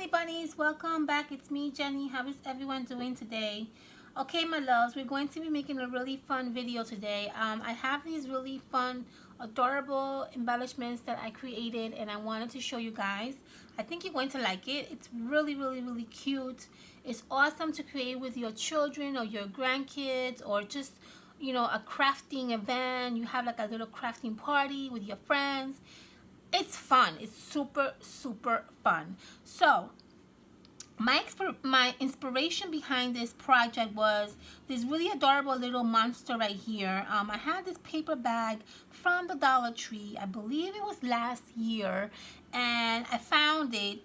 honey bunnies, welcome back. It's me, Jenny. How is everyone doing today? Okay, my loves, we're going to be making a really fun video today. I have these really fun, adorable embellishments that I created and I wanted to show you guys. I think you're going to like it. It's really cute. It's awesome to create with your children or your grandkids, or just, you know, a crafting event. You have like a little crafting party with your friends. It's fun. It's super fun. So my inspiration behind this project was this really adorable little monster right here. I had this paper bag from the Dollar Tree. I believe it was last year, and I found it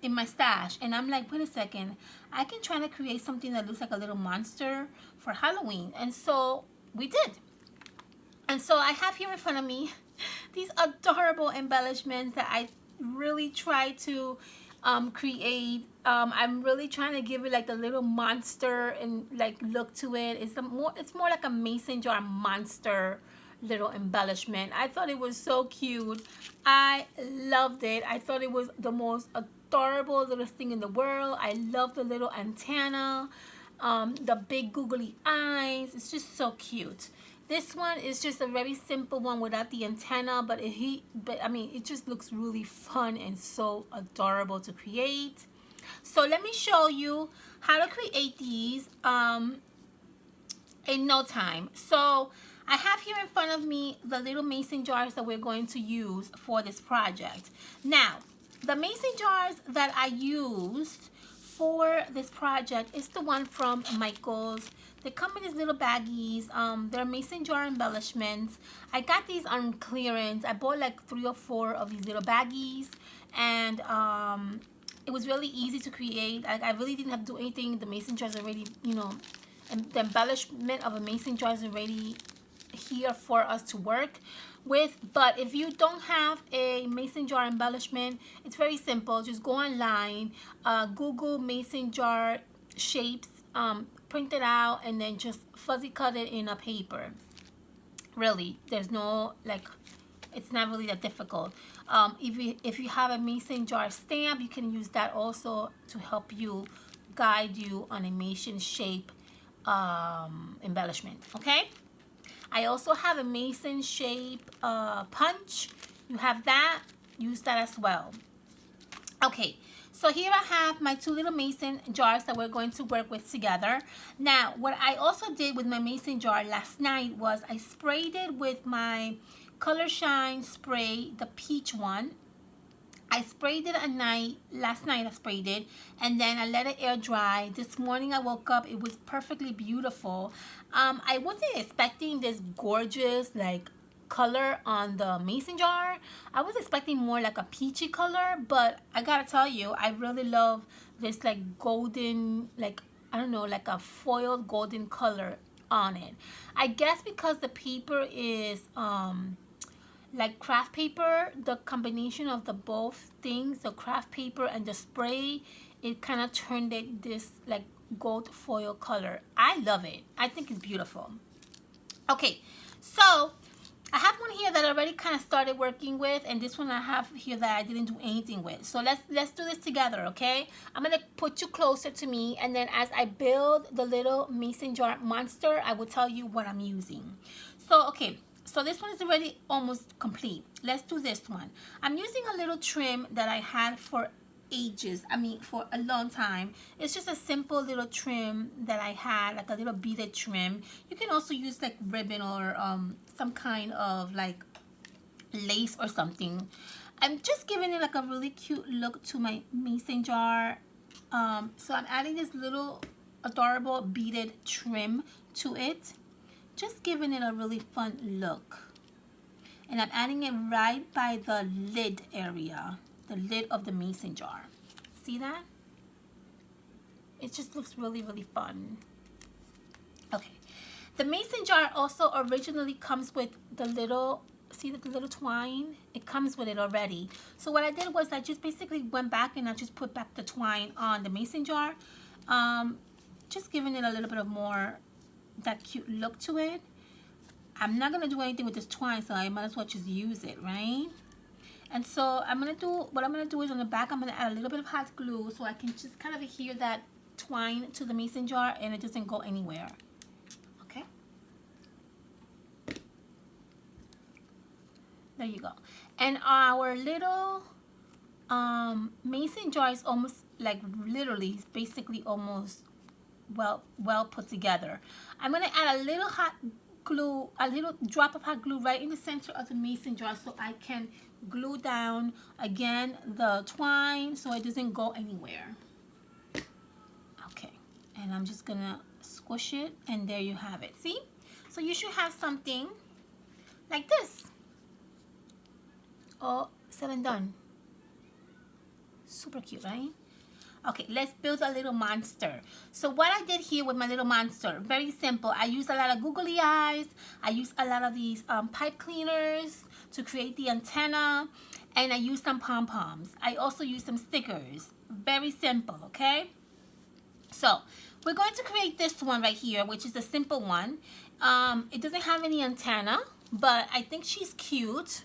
in my stash, and I'm like, wait a second, I can try to create something that looks like a little monster for Halloween. And so we did. And so I have here in front of me these adorable embellishments that I really try to create. I'm really trying to give it like a little monster and like look to it. It's more like a mason jar monster little embellishment. I thought it was so cute. I loved it. I thought it was the most adorable little thing in the world. I love the little antenna, the big googly eyes. It's just so cute. This one is just a very simple one without the antenna, but I mean, it just looks really fun and so adorable to create. So let me show you how to create these in no time. So I have here in front of me the little mason jars that we're going to use for this project. Now, the mason jars that I used for this project is the one from Michael's. They come in these little baggies. They're mason jar embellishments. I got these on clearance. I bought like 3 or 4 of these little baggies, and it was really easy to create. I really didn't have to do anything. The mason jars already, you know, and the embellishment of a mason jar is already here for us to work with. But if you don't have a mason jar embellishment, it's very simple. Just go online, Google mason jar shapes, print it out, and then just fuzzy cut it in a paper. Really, there's no, like, it's not really that difficult. If you have a mason jar stamp, you can use that also to help you guide you on a mason shape embellishment. Okay, I also have a mason shape punch. You have that, use that as well. Okay, so here I have my 2 little mason jars that we're going to work with together. Now, what I also did with my mason jar last night was I sprayed it with my Color Shine spray, the peach one. I sprayed it at night. Last night I sprayed it, and then I let it air dry. This morning I woke up, it was perfectly beautiful. I wasn't expecting this gorgeous like color on the mason jar. I was expecting more like a peachy color, but I gotta tell you, I really love this like golden, like, I don't know, like a foiled golden color on it. I guess because the paper is like craft paper, the combination of the both things, the craft paper and the spray, it kind of turned it this like gold foil color. I love it. I think it's beautiful. Okay, so I have one here that I already kind of started working with, and this one I have here that I didn't do anything with. So let's do this together, okay? I'm gonna put you closer to me, and then as I build the little mason jar monster, I will tell you what I'm using. So okay, so this one is already almost complete. Let's do this one. I'm using a little trim that I had for ages, I mean for a long time. It's just a simple little trim that I had, like a little beaded trim. You can also use like ribbon or some kind of like lace or something. I'm just giving it like a really cute look to my mason jar. So I'm adding this little adorable beaded trim to it, just giving it a really fun look. And I'm adding it right by the lid area, the lid of the mason jar. See that? It just looks really fun. Okay, the mason jar also originally comes with the little, see the little twine? It comes with it already. So what I did was I just basically went back and I just put back the twine on the mason jar, just giving it a little bit of more that cute look to it. I'm not gonna do anything with this twine, so I might as well just use it, right? And so what I'm gonna do is on the back, I'm gonna add a little bit of hot glue so I can just kind of adhere that twine to the mason jar and it doesn't go anywhere. Okay. There you go. And our little mason jar is almost like literally, it's basically almost well put together. I'm gonna add a little hot glue, a little drop of hot glue right in the center of the mason jar so I can glue down again the twine so it doesn't go anywhere. Okay, and I'm just gonna squish it and there you have it. See? So you should have something like this. All said and done. Super cute, right? Okay, let's build a little monster. So what I did here with my little monster, very simple. I used a lot of googly eyes. I used a lot of these pipe cleaners to create the antenna. And I used some pom-poms. I also used some stickers. Very simple, okay? So we're going to create this one right here, which is a simple one. It doesn't have any antenna, but I think she's cute.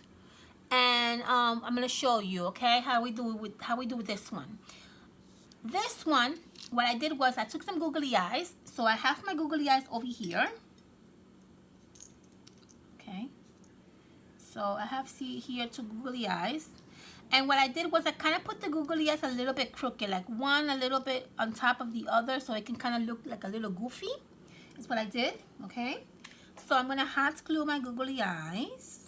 And I'm gonna show you, okay, how we do with this one. This one, what I did was I took some googly eyes. So I have my googly eyes over here. Okay. So I have here two googly eyes. And what I did was I kind of put the googly eyes a little bit crooked, like one a little bit on top of the other so it can kind of look like a little goofy. Is what I did, okay? So I'm gonna hot glue my googly eyes.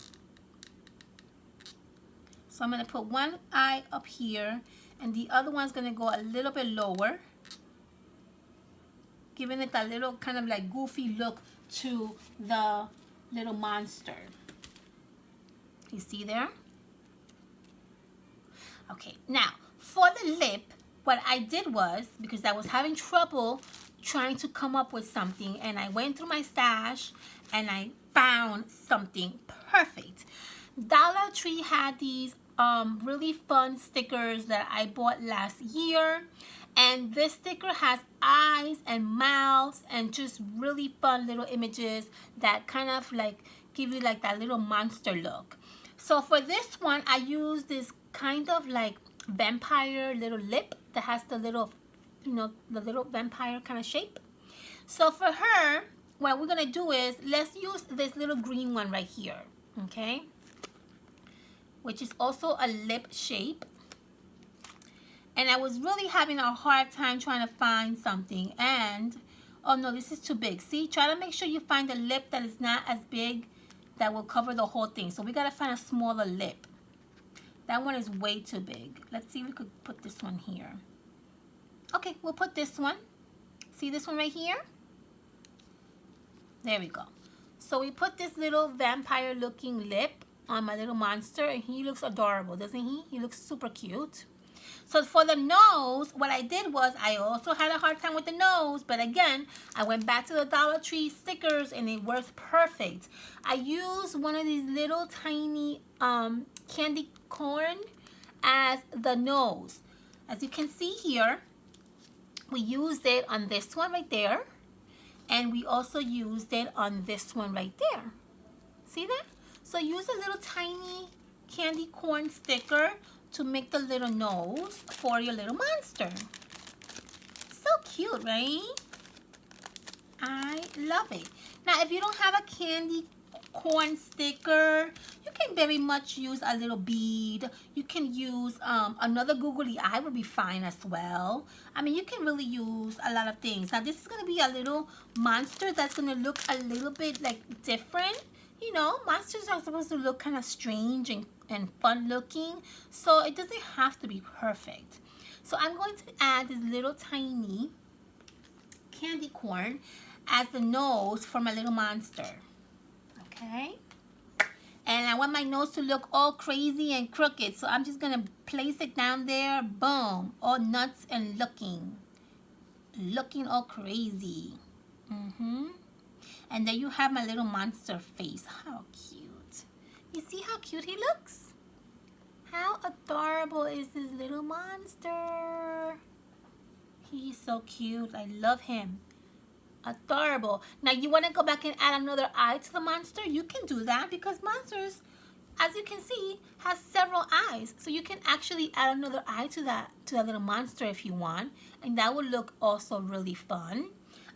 So I'm going to put one eye up here and the other one's going to go a little bit lower, giving it a little kind of like goofy look to the little monster. You see there? Okay, now for the lip, what I did was, because I was having trouble trying to come up with something, and I went through my stash and I found something perfect. Dollar Tree had these really fun stickers that I bought last year, and this sticker has eyes and mouths and just really fun little images that kind of like give you like that little monster look. So for this one I used this kind of like vampire little lip that has the little, you know, the little vampire kind of shape. So for her, what we're gonna do is let's use this little green one right here, okay, which is also a lip shape. And I was really having a hard time trying to find something, and oh no, this is too big. See, try to make sure you find a lip that is not as big, that will cover the whole thing. So we gotta find a smaller lip. That one is way too big. Let's see if we could put this one here. Okay, we'll put this one. See this one right here? There we go. So we put this little vampire looking lip on my little monster, and he looks adorable, doesn't he? He looks super cute. So for the nose, what I did was I also had a hard time with the nose, but again, I went back to the Dollar Tree stickers and it worked perfect. I used one of these little tiny candy corn as the nose. As you can see here, we used it on this one right there, and we also used it on this one right there. See that? So use a little tiny candy corn sticker to make the little nose for your little monster. So cute, right? I love it. Now, if you don't have a candy corn sticker, you can very much use a little bead. You can use another googly eye would be fine as well. I mean, you can really use a lot of things. Now, this is going to be a little monster that's going to look a little bit like different. You know, monsters are supposed to look kind of strange and fun looking, so it doesn't have to be perfect. So I'm going to add this little tiny candy corn as the nose for my little monster. Okay? And I want my nose to look all crazy and crooked, so I'm just going to place it down there. Boom. All nuts and looking all crazy. And there you have my little monster face. How cute. You see how cute he looks? How adorable is this little monster? He's so cute. I love him. Adorable. Now you want to go back and add another eye to the monster? You can do that because monsters as you can see, has several eyes. So you can actually add another eye to that little monster if you want. And that would look also really fun.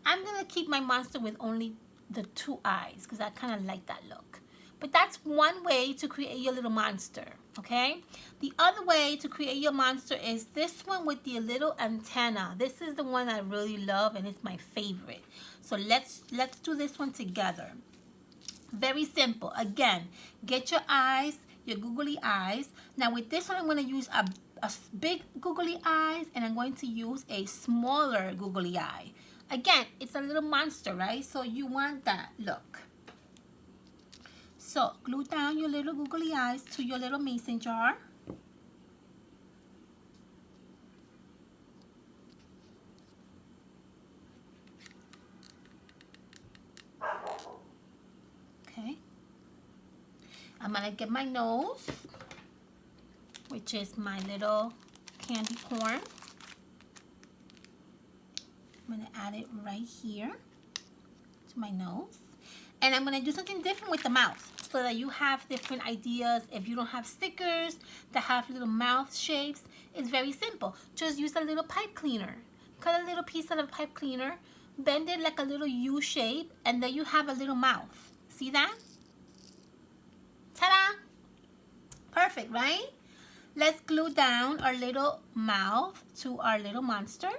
I'm going to keep my monster with only the 2 eyes because I kind of like that look. But that's one way to create your little monster, okay? The other way to create your monster is this one with the little antenna. This is the one I really love and it's my favorite. So let's do this one together. Very simple. Again, get your eyes, your googly eyes. Now with this one, I'm going to use a big googly eyes and I'm going to use a smaller googly eye. Again, it's a little monster, right? So you want that look. So glue down your little googly eyes to your little mason jar. Okay. I'm gonna get my nose, which is my little candy corn. I'm gonna add it right here to my nose. And I'm gonna do something different with the mouth so that you have different ideas. If you don't have stickers that have little mouth shapes, it's very simple. Just use a little pipe cleaner. Cut a little piece of the pipe cleaner, bend it like a little U shape, and then you have a little mouth. See that? Ta-da! Perfect, right? Let's glue down our little mouth to our little monster.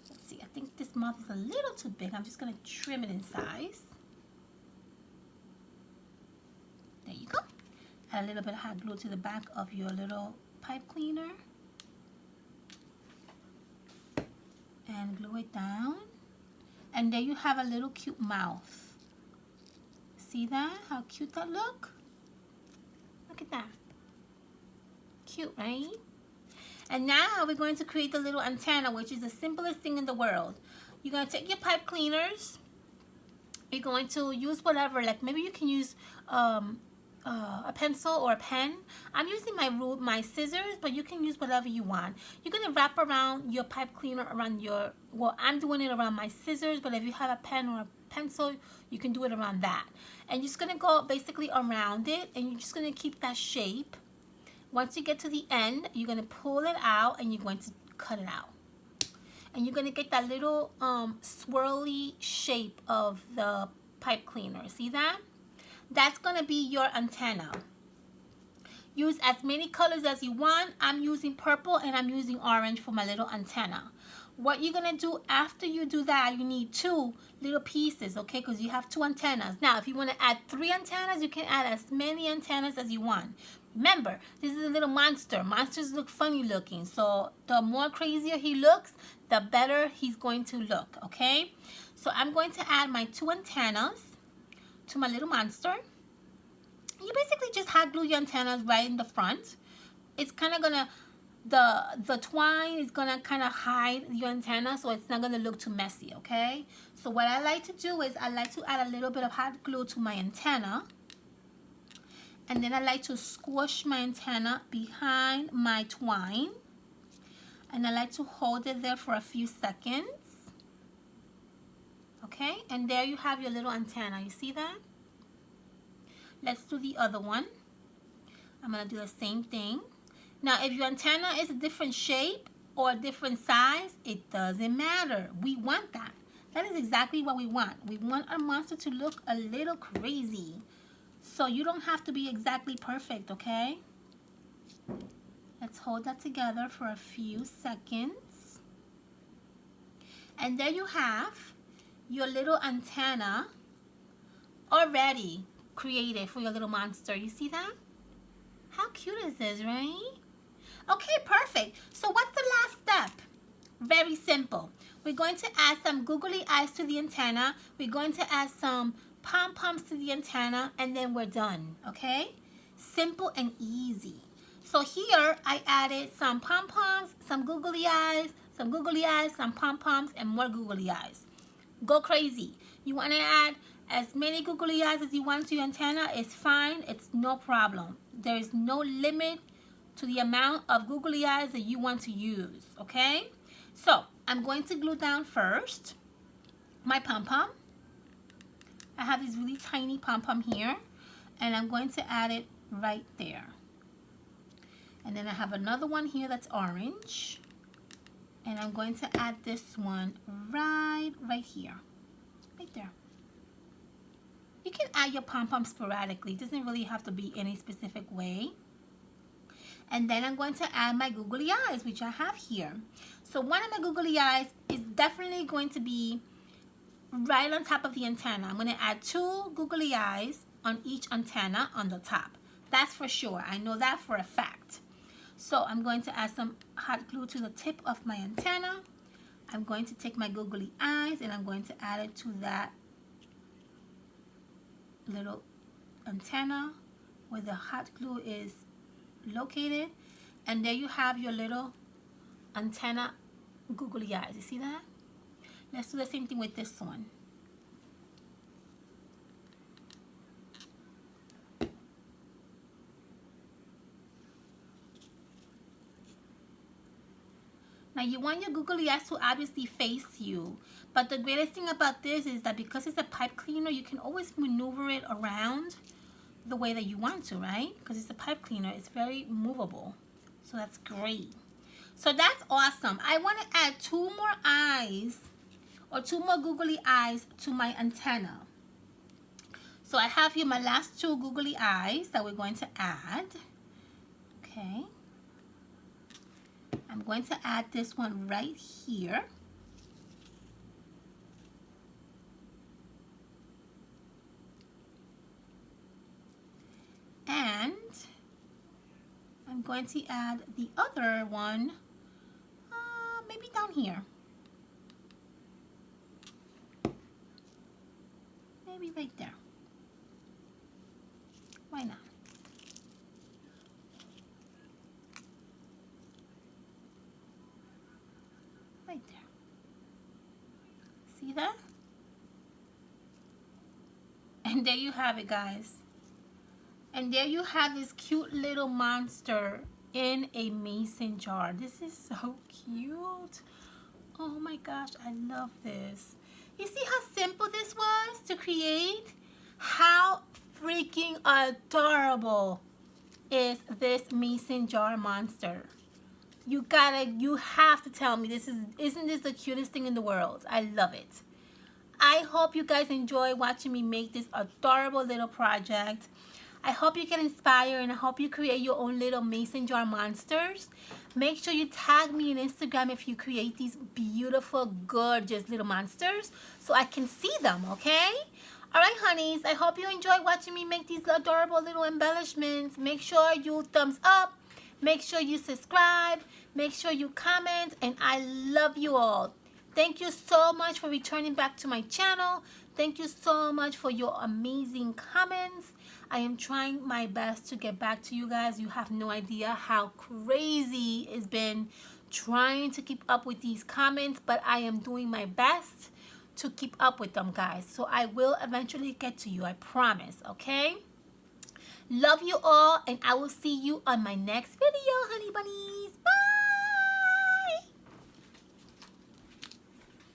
Let's see, I think this mouth is a little too big. I'm just gonna trim it in size. There you go. Add a little bit of hot glue to the back of your little pipe cleaner. And glue it down. And there you have a little cute mouth. See that? How cute that look? Look at that. Cute, right? And now we're going to create the little antenna, which is the simplest thing in the world. You're going to take your pipe cleaners. You're going to use whatever, like maybe you can use a pencil or a pen. I'm using my scissors, but you can use whatever you want. You're going to wrap around your pipe cleaner around your, well, I'm doing it around my scissors, but if you have a pen or a pencil, you can do it around that. And you're just going to go basically around it, and you're just going to keep that shape. Once you get to the end, you're going to pull it out and you're going to cut it out. And you're going to get that little swirly shape of the pipe cleaner. See that? That's going to be your antenna. Use as many colors as you want. I'm using purple and I'm using orange for my little antenna. What you're going to do after you do that, you need 2 little pieces, okay? Because you have 2 antennas. Now, if you want to add 3 antennas, you can add as many antennas as you want. Remember, this is a little monster. Monsters look funny looking. So the more crazier he looks, the better he's going to look, okay? So I'm going to add my 2 antennas to my little monster. You basically just hot glue your antennas right in the front. It's kind of gonna, the twine is gonna kind of hide your antenna, so it's not gonna look too messy, okay? So what I like to do is I like to add a little bit of hot glue to my antenna, and then I like to squish my antenna behind my twine, and I like to hold it there for a few seconds. Okay, and there you have your little antenna. You see that? Let's do the other one. I'm going to do the same thing. Now, if your antenna is a different shape or a different size, it doesn't matter. We want that. That is exactly what we want. We want our monster to look a little crazy. So you don't have to be exactly perfect, okay? Let's hold that together for a few seconds. And there you have your little antenna already created for your little monster. You see that? How cute is this, right? Okay, perfect. So what's the last step? Very simple. We're going to add some googly eyes to the antenna. We're going to add some pom-poms to the antenna, and then we're done, okay? Simple and easy. So here I added some pom-poms, some googly eyes, some pom-poms, and more googly eyes. Go crazy. You want to add as many googly eyes as you want to your antenna, it's fine. It's no problem. There is no limit to the amount of googly eyes that you want to use, okay? So I'm going to glue down first my pom-pom. I have this really tiny pom-pom here. And I'm going to add it right there. And then I have another one here that's orange. And I'm going to add this one right here. Right there. You can add your pom-pom sporadically. It doesn't really have to be any specific way. And then I'm going to add my googly eyes, which I have here. So one of my googly eyes is definitely going to be right on top of the antenna. I'm going to add 2 googly eyes on each antenna on the top. That's for sure. I know that for a fact. So I'm going to add some hot glue to the tip of my antenna. I'm going to take my googly eyes and I'm going to add it to that little antenna where the hot glue is located. And there you have your little antenna googly eyes. You see that? Let's do the same thing with this one. Now you want your googly eyes to obviously face you, but the greatest thing about this is that because it's a pipe cleaner, you can always maneuver it around the way that you want to, right? Because it's a pipe cleaner, it's very movable. So that's great. So that's awesome. I want to add 2 more eyes or 2 more googly eyes to my antenna. So I have here my last 2 googly eyes that we're going to add. Okay. I'm going to add this one right here. And I'm going to add the other one maybe down here. Maybe right there. Why not? Right there. See that? And there you have it, guys. And there you have this cute little monster in a mason jar. This is so cute. Oh my gosh, I love this. You see how simple this was to create? How freaking adorable is this mason jar monster? You have to tell me isn't this the cutest thing in the world? I love it. I hope you guys enjoy watching me make this adorable little project. I hope you get inspired and I hope you create your own little mason jar monsters. Make sure you tag me on Instagram if you create these beautiful, gorgeous little monsters so I can see them, okay? Alright, honeys, I hope you enjoy watching me make these adorable little embellishments. Make sure you thumbs up. Make sure you subscribe. Make sure you comment. And I love you all. Thank you so much for returning back to my channel. Thank you so much for your amazing comments. I am trying my best to get back to you guys. You have no idea how crazy it's been trying to keep up with these comments, but I am doing my best to keep up with them, guys. So I will eventually get to you, I promise, okay? Love you all, and I will see you on my next video, honey bunnies. Bye!